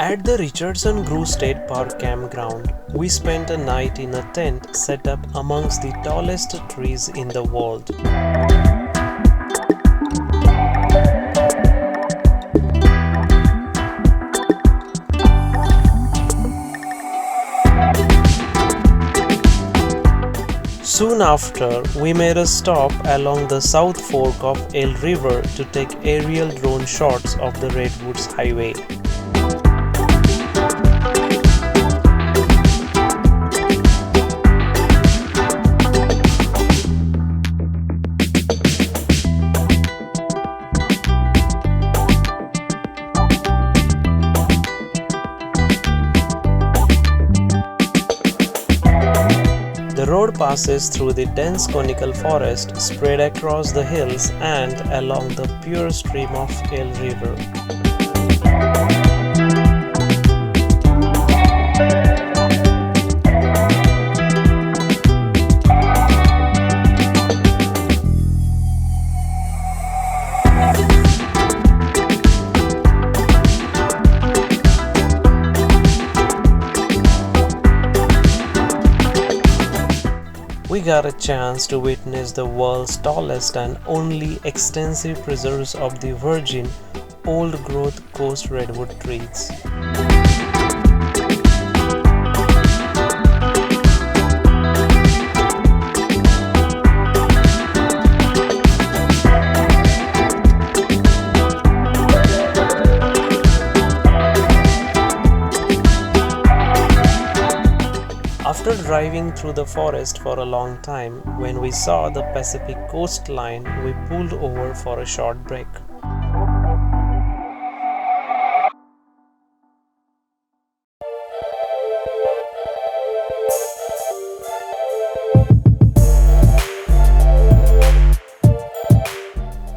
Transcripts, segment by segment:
At the Richardson Grove State Park campground, we spent a night in a tent set up amongst the tallest trees in the world. Soon after, we made a stop along the South Fork of Eel River to take aerial drone shots of the Redwoods highway. The road passes through the dense conical forest spread across the hills and along the pure stream of Eel River. We got a chance to witness the world's tallest and only extensive preserves of the virgin, old-growth coast redwood trees. After driving through the forest for a long time, when we saw the Pacific Coastline, we pulled over for a short break.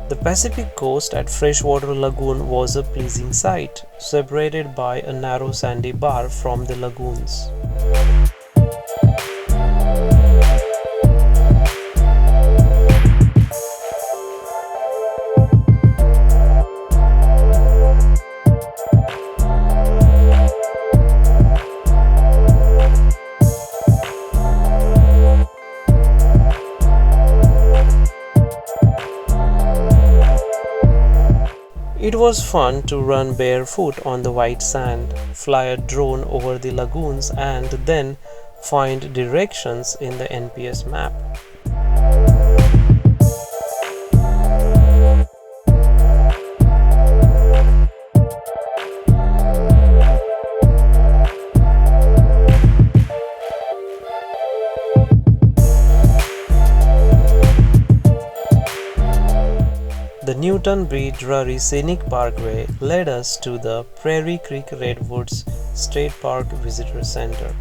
The Pacific coast at Freshwater Lagoon was a pleasing sight, separated by a narrow sandy bar from the lagoons. It was fun to run barefoot on the white sand, fly a drone over the lagoons, and then find directions in the NPS map. The Newton B. Drury Scenic Parkway led us to the Prairie Creek Redwoods State Park Visitor Center.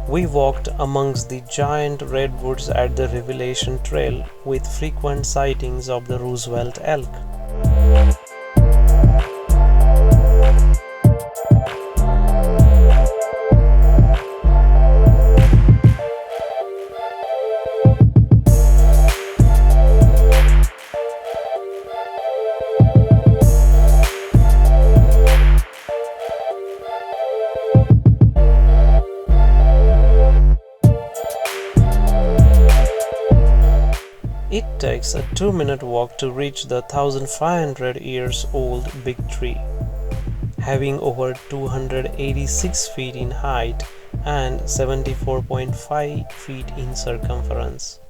We walked amongst the giant redwoods at the Revelation Trail with frequent sightings of the Roosevelt elk. It takes a 2-minute walk to reach the 1,500 years old Big Tree, having over 286 feet in height and 74.5 feet in circumference.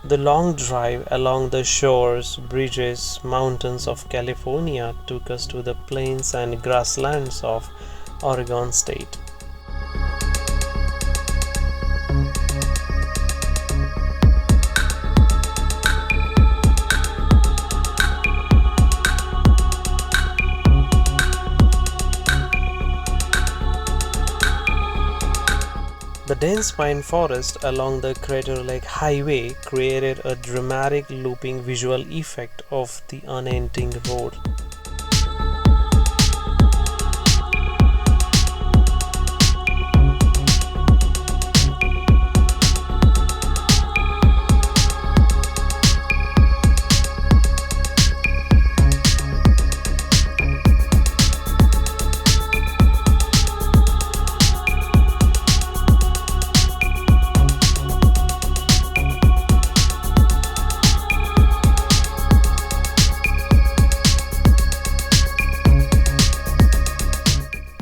The long drive along the shores, bridges, mountains of California took us to the plains and grasslands of Oregon State. The dense pine forest along the Crater Lake Highway created a dramatic looping visual effect of the unending road.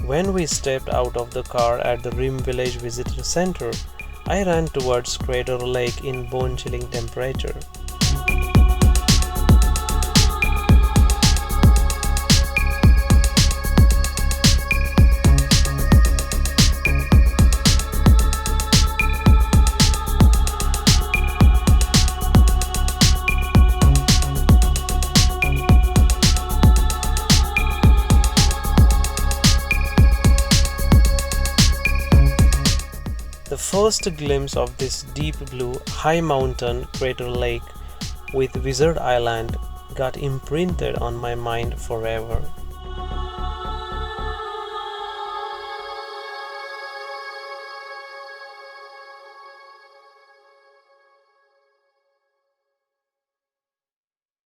When we stepped out of the car at the Rim Village Visitor Center, I ran towards Crater Lake in bone-chilling temperature. The first glimpse of this deep blue, high mountain Crater Lake with Wizard Island got imprinted on my mind forever.